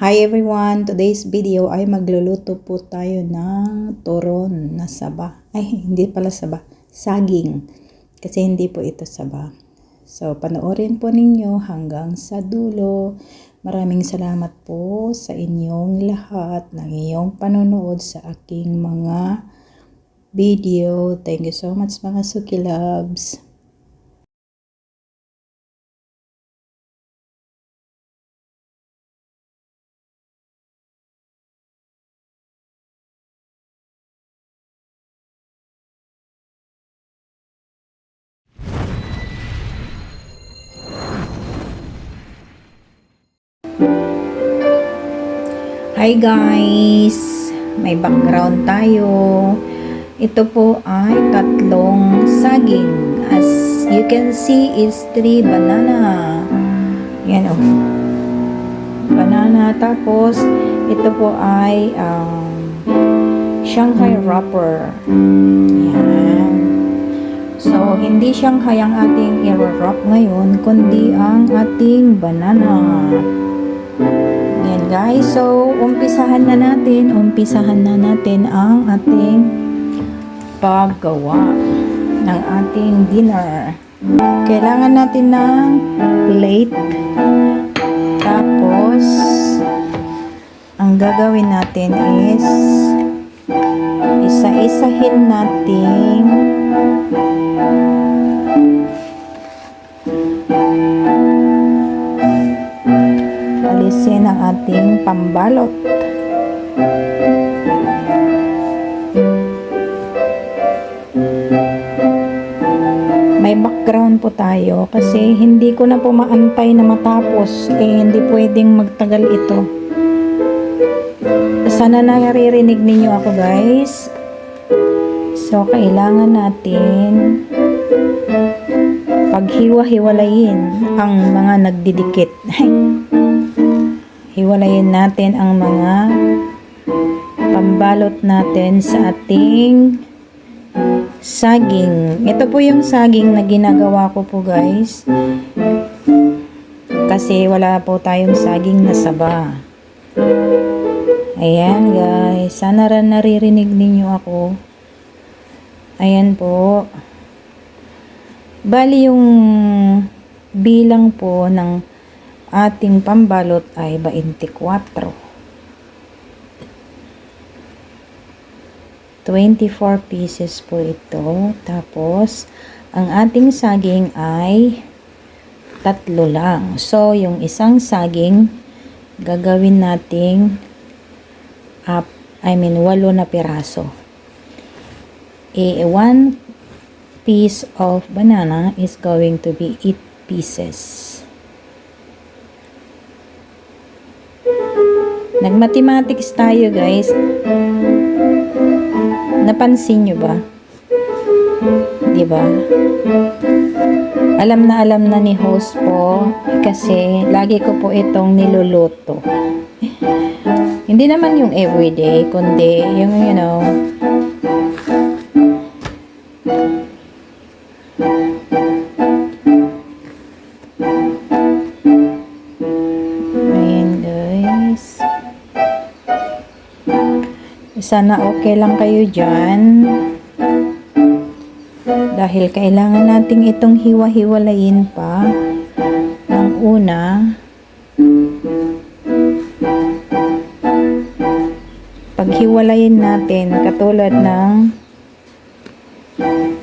Hi everyone! Today's video ay magluluto po tayo ng turon na saba. Ay, hindi pala saba. Saging. Kasi hindi po ito saba. So, panoorin po ninyo hanggang sa dulo. Maraming salamat po sa inyong lahat ng iyong panonood sa aking mga video. Thank you so much mga Suki Loves. Hi guys! May background tayo. Ito po ay tatlong saging. As you can see is 3 banana. Yan o. Banana. Tapos ito po ay Shanghai wrapper. Yan. So, hindi Shanghai ang ating i-wrap ngayon, kundi ang ating banana. Yan guys, so umpisahan na natin ang ating paggawa ng ating dinner. Kailangan natin ng plate. Tapos ang gagawin natin is isa-isahin natin alisin ang ating pambalot. May background po tayo kasi hindi ko na po maantay na matapos. Hindi pwedeng magtagal ito. Sana naririnig ninyo ako guys. So, kailangan natin paghiwa-hiwalayin ang mga nagdidikit. Hiwalayin natin ang mga pambalot natin sa ating saging. Ito po yung saging na ginagawa ko po guys. Kasi wala po tayong saging na saba. Ayan guys. Sana rin naririnig ninyo ako. Ayan po. Bali yung bilang po ng ating pambalot ay 24. 24 pieces po ito. Tapos, ang ating saging ay 3 lang. So, yung isang saging, gagawin nating 8 na piraso. 1 piece of banana is going to be 8 pieces. Nag-mathematics tayo guys. Napansin nyo ba? Diba? Alam na ni host po kasi lagi ko po itong niluluto. Hindi naman yung everyday, kundi yung sana okay lang kayo dyan dahil kailangan nating itong hiwa-hiwalayin pa ng una. Paghiwalayin natin katulad ng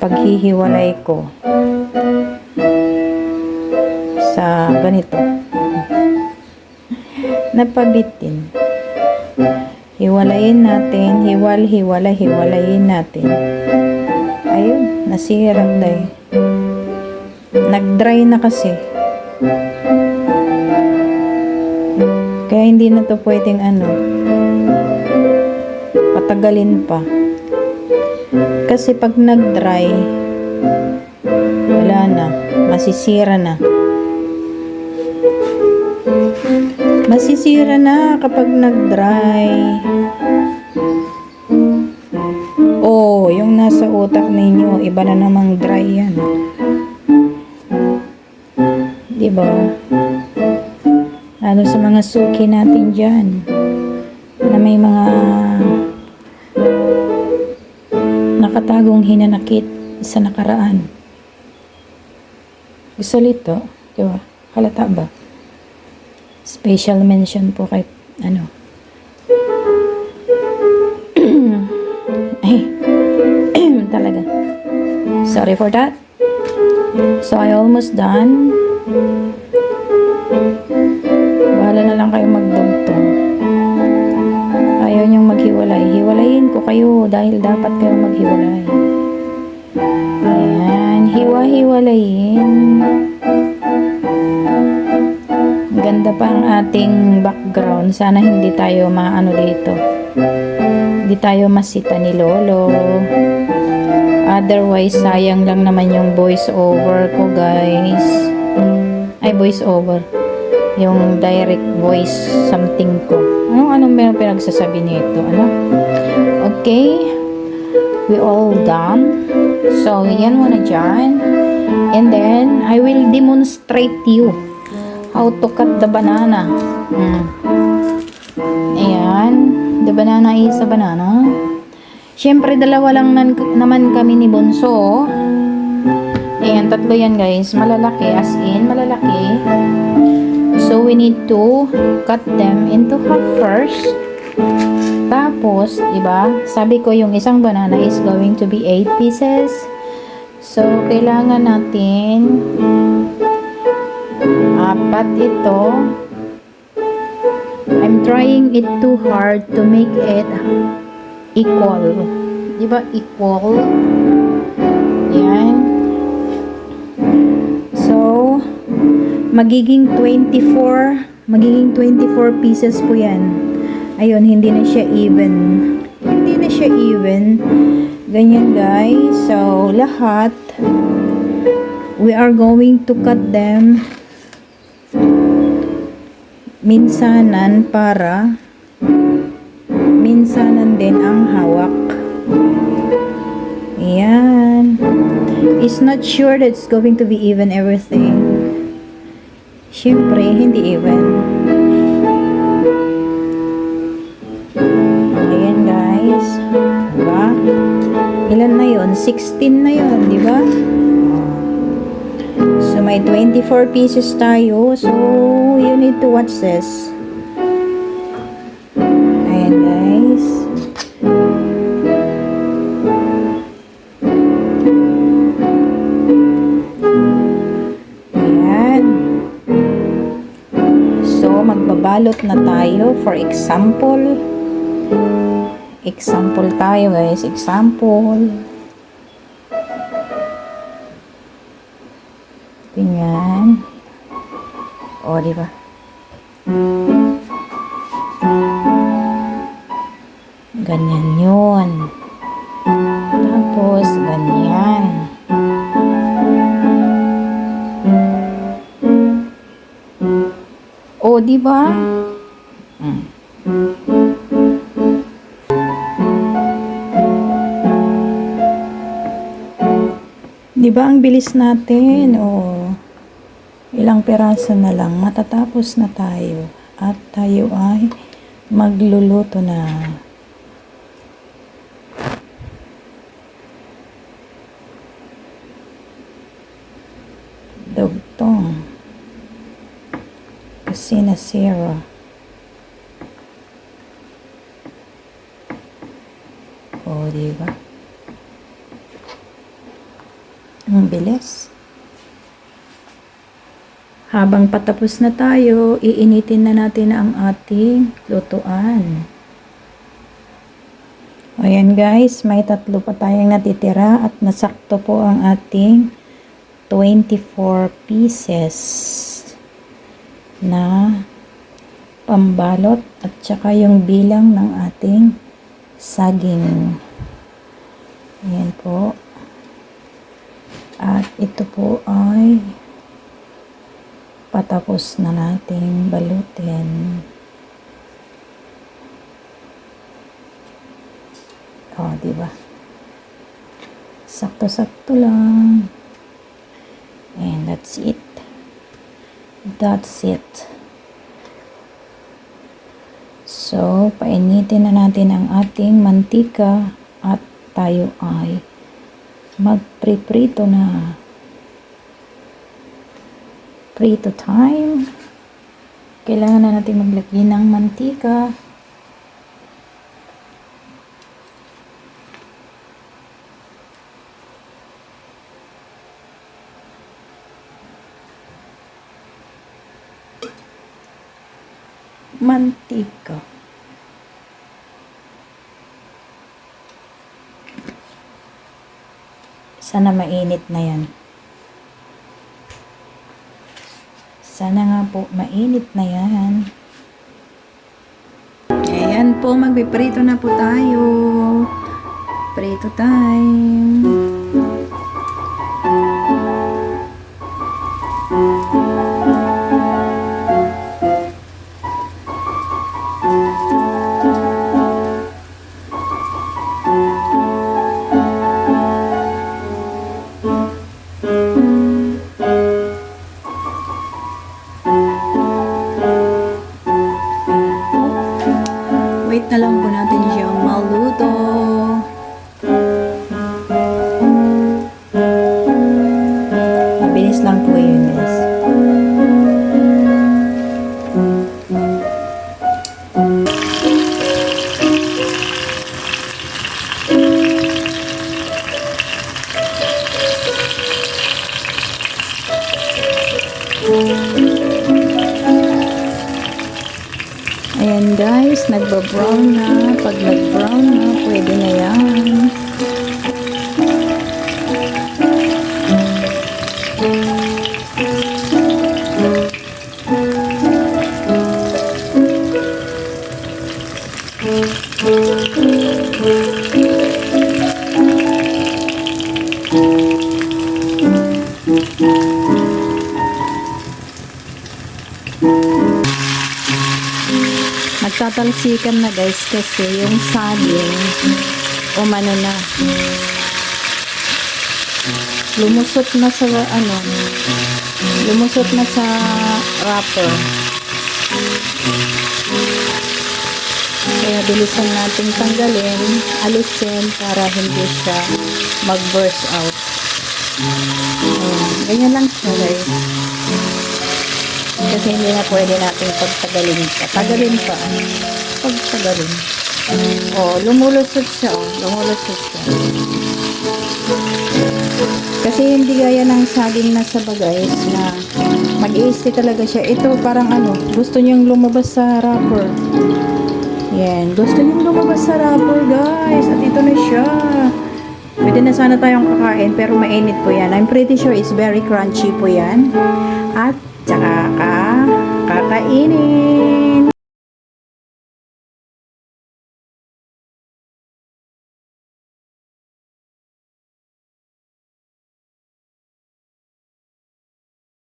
paghihiwalay ko sa ganito napabitin. Hiwalayin natin, hiwalayin natin. Ayun, nasira tayo. Nag-dry na kasi. Kaya hindi na to pwedeng patagalin pa. Kasi pag nag-dry, wala na, masisira na. Masisira na kapag nag-dry. Oh, yung nasa utak ninyo, iba na namang dry yan. Diba? Lalo sa mga suki natin dyan na may mga nakatagong hinanakit sa nakaraan. Gusto nito, di ba? Halata ba? Special mention po kay ay talaga. Sorry for that. So I almost done. Bahala na lang kayo magdugtong. Ayaw niyong maghiwalay. Hiwalayin ko kayo dahil dapat kayo maghiwalay. Ayan, hiwa-hiwalayin. Ganda pa ang ating background. Sana hindi tayo maano dito. Hindi tayo masita ni Lolo. Otherwise, sayang lang naman yung voice over ko, guys. Ay, voice over. Yung direct voice something ko. Anong meron pinagsasabi nito? Okay. We all done. So, yan muna dyan. And then, I will demonstrate you how to cut the banana. Ayan. The banana is a banana. Siyempre, dalawa lang naman kami ni Bonso. Ayan, tatlo yan guys. Malalaki, as in, malalaki. So, we need to cut them into half first. Tapos, diba, sabi ko yung isang banana is going to be 8 pieces. So, kailangan natin 4 ito. I'm trying it too hard to make it equal. Diba? Equal. Yan. So, magiging 24 pieces po yan. Ayun, hindi na siya even. Hindi na siya even. Ganyan guys. So, lahat we are going to cut them minsanan para minsanan din ang hawak. Ayan. It's not sure that it's going to be even everything. Siyempre, hindi even. Ayan guys. Diba? Ilan na yun? 16 na yun, diba? So, may 24 pieces tayo. So, you need to watch this. Ayan guys. Ayan. So, magbabalot na tayo. For example. Example tayo guys. Example. Ganyan. O, diba? Ganyan yun. Tapos, ganyan. O, diba? Diba ang bilis natin? O, ilang peraso na lang, matatapos na tayo. At tayo ay magluluto na. Dugtong. Kasi nasira. O, diba? Ang bilis. Habang patapos na tayo, iinitin na natin ang ating lutuan. Ayan guys, may 3 pa tayong natitira at nasakto po ang ating 24 pieces na pambalot at saka yung bilang ng ating saging. Ayan po. At ito po ay patapos na nating balutin. O, diba? Sakto-sakto lang. And that's it. That's it. So, painitin na natin ang ating mantika at tayo ay magpriprito na. Prito time. Kailangan na natin maglagay ng mantika. Mantika. Sana mainit na yan. Sana nga po mainit na yan. Ayan po, magpiprito na po tayo. Prito time. Wait na lang po natin siyang maluto. Mabilis lang po yun, guys. Ayan guys, nagba-brown na. Pag nag-brown na, pwede na yan. Nagtatalsikan na guys kasi yung saging umano na, lumusot na sa lumusot na sa wrapper, kaya bilisan nating tanggalin, alisin para hindi siya mag-burst out. Ganyan lang siya guys. Kasi hindi na pwede natin pagtagalin siya. Tagalin pa. Pagtagalin. Lumulusot siya. Lumulusot siya. Kasi hindi gaya ng saging na saba guys na mag-i-stay talaga siya. Ito parang gusto niyang lumabas sa wrapper. Yan. Gusto niyang lumabas sa wrapper guys. At ito na siya. Pwede na sana tayong kakain pero mainit po yan. I'm pretty sure it's very crunchy po yan. At tsaka kakainin.